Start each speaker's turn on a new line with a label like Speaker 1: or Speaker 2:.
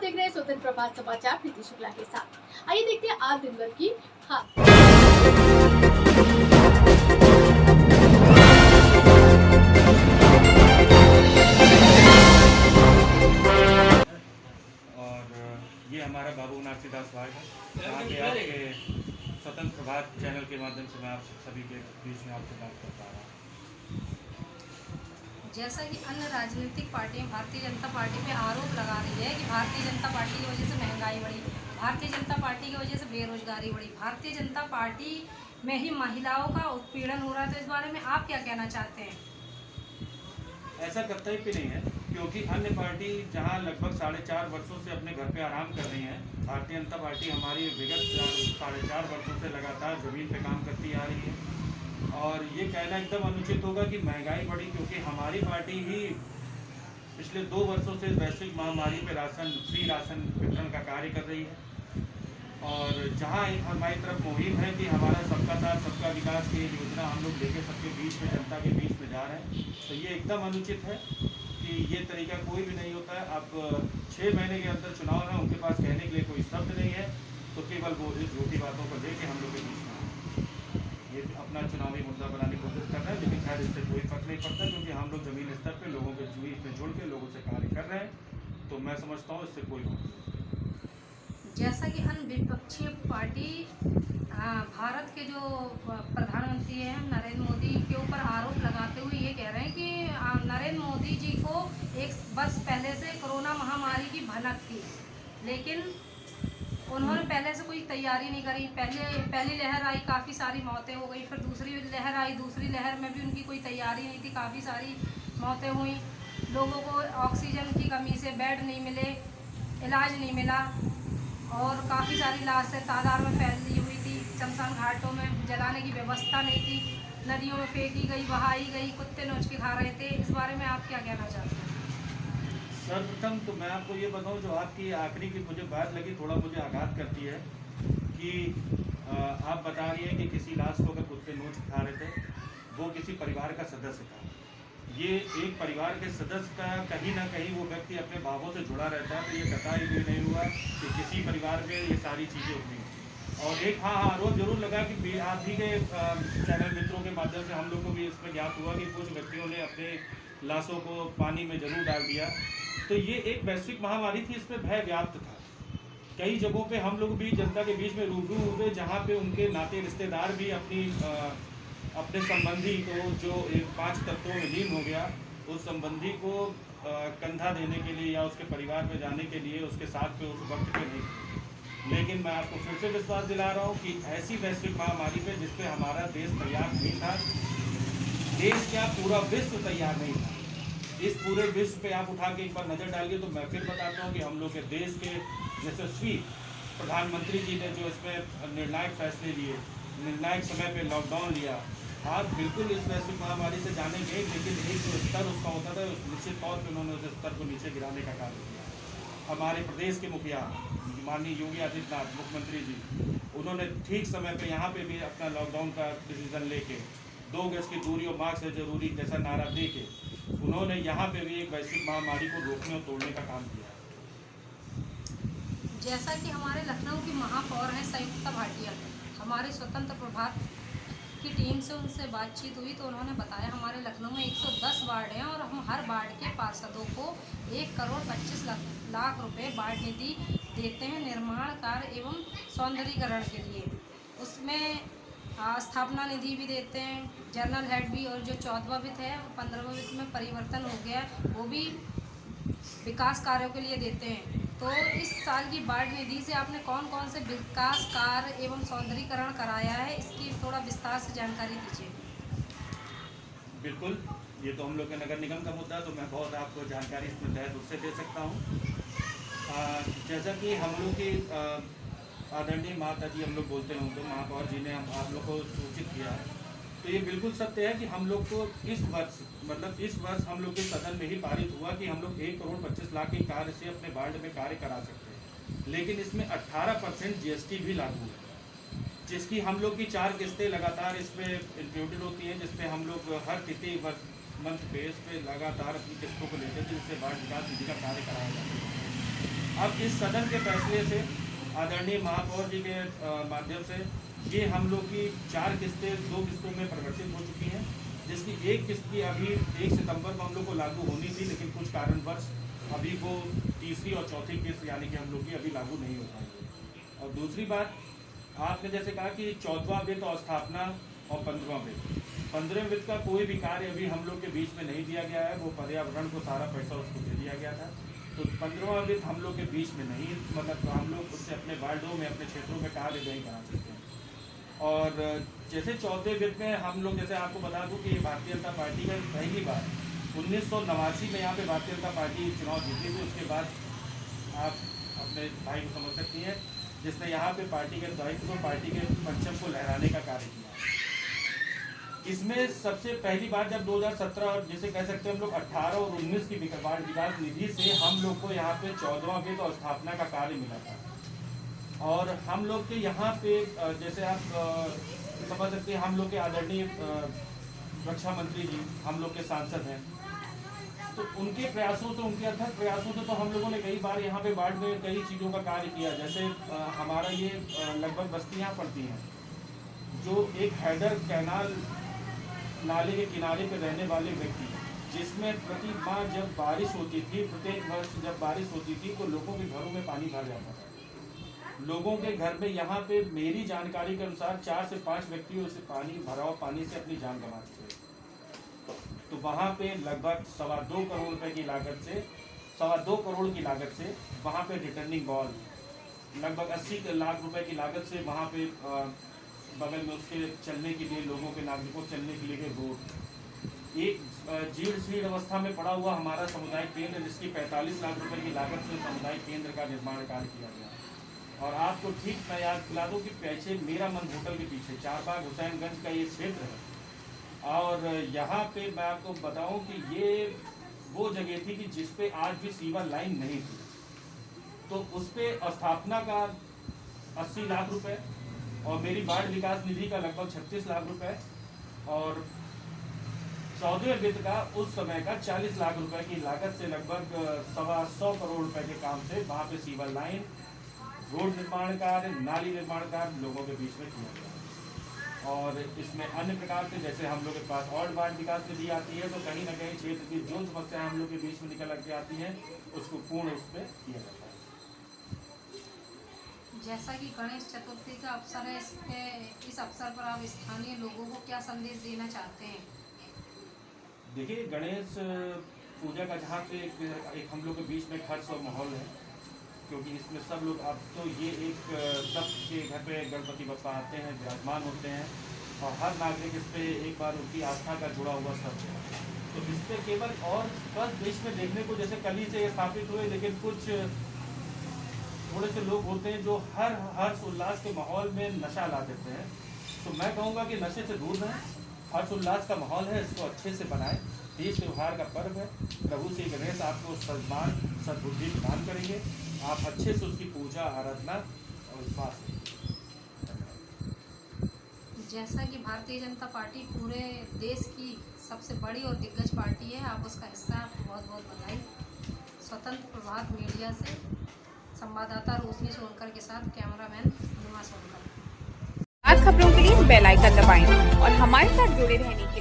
Speaker 1: देख रहे हैं स्वतंत्र प्रभात समाचार प्रीति शुक्ला के साथ। आइए देखते हैं आज दिन भर की खास।
Speaker 2: और ये हमारा बाबू नासीदास वार्ड है, जहाँ के आपके स्वतंत्र प्रभात चैनल के माध्यम से मैं आप सभी के बीच में आपसे बात कर पा रहा हूँ।
Speaker 3: जैसा कि अन्य राजनीतिक पार्टियां भारतीय जनता पार्टी पे आरोप लगा रही है कि भारतीय जनता पार्टी की वजह से महंगाई बढ़ी, भारतीय जनता पार्टी की वजह से बेरोजगारी बढ़ी, भारतीय जनता पार्टी में ही महिलाओं का उत्पीड़न हो रहा है, तो इस बारे में आप क्या कहना चाहते हैं?
Speaker 2: ऐसा कतई भी नहीं है, क्योंकि अन्य पार्टी जहां लगभग 4.5 वर्षों से अपने घर पे आराम कर रही है, भारतीय जनता पार्टी हमारी विगत 4.5 वर्षों से लगातार जमीन पे काम करती आ रही है। और ये कहना एकदम अनुचित होगा कि महंगाई बढ़ी, क्योंकि हमारी पार्टी ही पिछले 2 वर्षों से वैश्विक महामारी पे फ्री राशन वितरण का कार्य कर रही है। और जहाँ एक हमारी तरफ मुहिम है कि हमारा सबका साथ सबका विकास की योजना हम लोग लेके सबके बीच में, जनता के बीच में जा रहे हैं, तो ये एकदम अनुचित है कि ये तरीका कोई भी नहीं होता है। अब 6 महीने के अंदर चुनाव है, उनके पास कहने के लिए कोई शब्द नहीं है, तो केवल वो इस झूठी बातों को लेके हम लोग के बीच में ये अपना चुनावी मुद्दा बनाने की कोशिश कर रहे हैं। लेकिन खैर इससे कोई फर्क नहीं पड़ता, क्योंकि हम लोग जमीन स्तर पे लोगों के बीच में जुड़ के लोगों से कार्य कर रहे हैं, तो मैं समझता हूँ इससे कोई बात नहीं।
Speaker 3: जैसा कि अन्य विपक्षी पार्टी भारत के जो प्रधानमंत्री हैं नरेंद्र मोदी के ऊपर आरोप लगाते हुए ये कह रहे हैं कि नरेंद्र मोदी जी को 1 वर्ष पहले से कोरोना महामारी की भनक थी, लेकिन उन्होंने पहले से कोई तैयारी नहीं करी। पहली लहर आई, काफ़ी सारी मौतें हो गई, फिर दूसरी लहर आई, दूसरी लहर में भी उनकी कोई तैयारी नहीं थी, काफ़ी सारी मौतें हुई, लोगों को ऑक्सीजन की कमी से बेड नहीं मिले, इलाज नहीं मिला, और काफ़ी सारी लाशें तादाद में फैली हुई थी। शमशान घाटों में जलाने की व्यवस्था नहीं थी, नदियों में फेंकी गई, बहाई गई, कुत्ते नोच के खा रहे थे। इस बारे में आप क्या कहना चाहते हैं?
Speaker 2: सर्वप्रथम तो मैं आपको ये बताऊं, जो आपकी आखिरी की मुझे बात लगी, थोड़ा मुझे आघात करती है कि आप बता रही हैं कि किसी लाश को अगर कुत्ते नोच खा रहे थे, वो किसी परिवार का सदस्य था। ये एक परिवार के सदस्य का कहीं ना कहीं वो व्यक्ति अपने भावों से जुड़ा रहता है, तो ये कतई भी नहीं हुआ कि किसी परिवार में ये सारी चीज़ें हुई। और एक हाँ आरोप जरूर लगा कि आप ही के चैनल मित्रों के माध्यम से हम लोग को भी इसमें ज्ञात हुआ कि कुछ व्यक्तियों ने अपने लाशों को पानी में जरूर डाल दिया। तो ये एक वैश्विक महामारी थी, इसमें भय व्याप्त था। कई जगहों पे हम लोग भी जनता के बीच में रूबरू हुए, जहाँ पे उनके नाते रिश्तेदार भी अपने संबंधी को जो 5 तत्वों में लीन हो गया, उस संबंधी को कंधा देने के लिए या उसके परिवार में जाने के लिए उसके साथ पे उस वक्त पे नहीं। लेकिन मैं आपको फिर से विश्वास दिला रहा हूँ कि ऐसी वैश्विक महामारी पे जिस पे हमारा देश तैयार नहीं था, देश क्या पूरा विश्व तैयार नहीं था। इस पूरे विश्व पे आप उठा के एक बार नज़र डालिए, तो मैं फिर बताता हूँ कि हम लोग के देश के यशस्वी प्रधानमंत्री जी ने जो इसमें निर्णायक फैसले लिए, निर्णायक समय पे लॉकडाउन लिया, आप बिल्कुल इस वैश्विक महामारी से जानेंगे, लेकिन एक जो स्तर उसका होता था, निश्चित तौर पर उन्होंने उस स्तर को नीचे गिराने का कार्य किया। हमारे प्रदेश के मुखिया माननीय योगी आदित्यनाथ मुख्यमंत्री जी, उन्होंने ठीक समय पे यहाँ पे भी अपना लॉकडाउन का डिसीजन लेके 2 गज की दूरी और मास्क है जरूरी जैसा नारा दे के उन्होंने यहाँ पे भी एक वैश्विक महामारी को रोकने और तोड़ने का काम किया।
Speaker 3: जैसा कि हमारे लखनऊ की महापौर हैं संयुक्ता भाटिया, हमारे स्वतंत्र प्रभात की टीम से उनसे बातचीत हुई, तो उन्होंने बताया हमारे लखनऊ में 110 वार्ड हैं और हम हर वार्ड के पार्षदों को 1 करोड़ 25 लाख रुपए वार्ड निधि देते हैं निर्माण कार्य एवं सौंदर्यीकरण के लिए। उसमें स्थापना निधि भी देते हैं, जनरल हेड भी, और जो 14वां वित्त है 15वां वित्त में परिवर्तन हो गया, वो भी विकास कार्यों के लिए देते हैं। तो इस साल की वार्ड निधि से आपने कौन कौन से विकास कार्य एवं सौंदर्यीकरण कराया है, इसकी थोड़ा विस्तार से जानकारी दीजिए।
Speaker 2: बिल्कुल, ये तो हम लोग के नगर निगम का मुद्दा, तो मैं बहुत आपको जानकारी इसमें तहत उससे दे सकता हूँ। जैसा कि हम लोग की आदरणीय माता जी हम लोग बोलते हैं उनको, महापौर जी ने आप लोग को सूचित किया है, तो ये बिल्कुल सत्य है कि हम लोग को इस वर्ष हम लोग के सदन में ही पारित हुआ कि हम लोग 1 करोड़ 25 लाख के कार्य से अपने वार्ड में कार्य करा सकते हैं। लेकिन इसमें 18% GST भी लागू है, जिसकी हम लोग की 4 किस्तें लगातार इसमें इंक्लूडेड होती हैं, जिसपे हम लोग हर किसी मंथ बेस पे लगातार अपनी किस्तों को लेते थे, जिससे वार्ड विकास निधि का कार्य कराया जाता है। अब इस सदन के फैसले से आदरणीय महापौर जी के माध्यम से ये हम लोग की 4 किस्तें 2 किस्तों में परिवर्तित हो चुकी हैं, जिसकी एक किस्त की अभी 1 सितंबर को हम लोग को लागू होनी थी, लेकिन कुछ कारणवश अभी वो तीसरी और चौथी किस्त यानी कि हम लोग की अभी लागू नहीं हो पाएगी। और दूसरी बात, आपने जैसे कहा कि 14वां वित्त और स्थापना और 15वां वित्त, 15वें वित्त का कोई भी कार्य अभी हम लोग के बीच में नहीं दिया गया है। वो पर्यावरण को सारा पैसा उसको दे दिया गया था, तो 15वां वित्त हम लोग के बीच में नहीं, मतलब तो हम लोग उससे अपने वार्डों में अपने क्षेत्रों में कार्य नहीं करा सकते हैं। और जैसे 14वें वित्त में हम लोग, जैसे आपको बता दूं कि भारतीय जनता पार्टी का पहली बार 1989 में यहाँ पे भारतीय जनता पार्टी चुनाव जीती थी। उसके बाद आप अपने भाई को समझ सकती हैं, जिसने यहाँ पे पार्टी के दायित्व को, पार्टी के परचम को लहराने का कार्य किया। इसमें सबसे पहली बार जब 2017 और जैसे कह सकते हैं हम लोग 18 और 19 की वार्ड विकास निधि से हम लोग को यहाँ पे 14वां वित्त और स्थापना का कार्य मिला था। और हम लोग के यहाँ पे जैसे आप समझ सकते हैं, हम लोग के आदरणीय रक्षा मंत्री जी हम लोग के सांसद हैं, तो उनके प्रयासों से, उनके अथक प्रयासों से तो हम लोगों ने कई बार यहाँ पे वार्ड में कई चीज़ों का कार्य किया। जैसे हमारा ये लगभग बस्तियाँ पड़ती हैं जो एक हैडर कैनाल नाले के किनारे पे रहने वाले व्यक्ति, जिसमें प्रति माह जब बारिश होती थी, प्रत्येक वर्ष जब बारिश होती थी तो लोगों के घरों में पानी भर जाता था। लोगों के घर में यहाँ पे मेरी जानकारी के अनुसार 4 से 5 व्यक्तियों से भरा हुआ पानी से अपनी जान गंवा चुके हैं। तो वहाँ पे लगभग 2.25 करोड़ रुपए की लागत से 2.25 करोड़ की लागत से वहाँ पे रिटर्निंग वॉल, लगभग 80 लाख रुपए की लागत से वहाँ पे बगल में उसके चलने के लिए, लोगों के नागरिकों चलने के लिए रोड, एक जीर्ण शीर्ण अवस्था में पड़ा हुआ हमारा सामुदायिक केंद्र, जिसकी 45 लाख रुपए की लागत से सामुदायिक केंद्र का निर्माण कार्य किया गया। और आपको ठीक मैं याद दिला दूँ कि पीछे मेरा मन होटल के पीछे चारबाग हुसैनगंज का ये क्षेत्र है। और यहाँ पे मैं आपको बताऊँ कि ये वो जगह थी कि जिसपे आज भी सीवर लाइन नहीं थी, तो उस पर स्थापना का 80 लाख रुपए और मेरी वार्ड विकास निधि का लगभग 36 लाख रुपए और 14वें वित्त का उस समय का 40 लाख रुपए की लागत से लगभग 125 करोड़ रुपए के काम से वहाँ पे सीवर लाइन, रोड निर्माण कार्य, नाली निर्माण कार्य लोगों के बीच में किया गया। और इसमें अन्य प्रकार से जैसे हम लोग के पास और वार्ड विकास निधि आती है, तो कहीं ना कहीं क्षेत्र की जो समस्याएं हम लोग के बीच में निकल के आती हैं उसको पूर्ण उस पर किया जाता है।
Speaker 3: जैसा कि गणेश चतुर्थी का अवसर है, इस अवसर पर आप स्थानीय लोगों को क्या संदेश देना चाहते हैं?
Speaker 2: देखिए, गणेश पूजा का जहाँ पे एक हम लोग के बीच में हर्ष और माहौल है, क्योंकि इसमें सब लोग, अब तो ये एक सबके घर पे गणपति बप्पा आते हैं, विराजमान होते हैं और हर नागरिक इस पे एक बार उनकी आस्था का जुड़ा हुआ सब है। तो इस पर केवल और बस देश में देखने को जैसे कल ही से स्थापित हुए, लेकिन कुछ थोड़े से लोग होते हैं जो हर हर्ष उल्लास के माहौल में नशा ला देते हैं। तो मैं कहूँगा कि नशे से दूर रहें, हर्ष उल्लास का माहौल है, इसको अच्छे से बनाएं। तीज त्योहार का पर्व है, प्रभु श्री गणेश आपको सम्मान सद्बुद्धि प्रदान करेंगे, आप अच्छे से उसकी पूजा आराधना और विश्वास।
Speaker 3: जैसा कि भारतीय जनता पार्टी पूरे देश की सबसे बड़ी और दिग्गज पार्टी है, आप उसका हिस्सा, आपको बहुत बहुत बधाई। स्वतंत्र प्रभात मीडिया से संवाददाता रोशनी सोनकर के साथ कैमरामैन नुमा सोनकर।
Speaker 4: आज खबरों के लिए बेल आइकन दबाएं और हमारे साथ जुड़े रहने के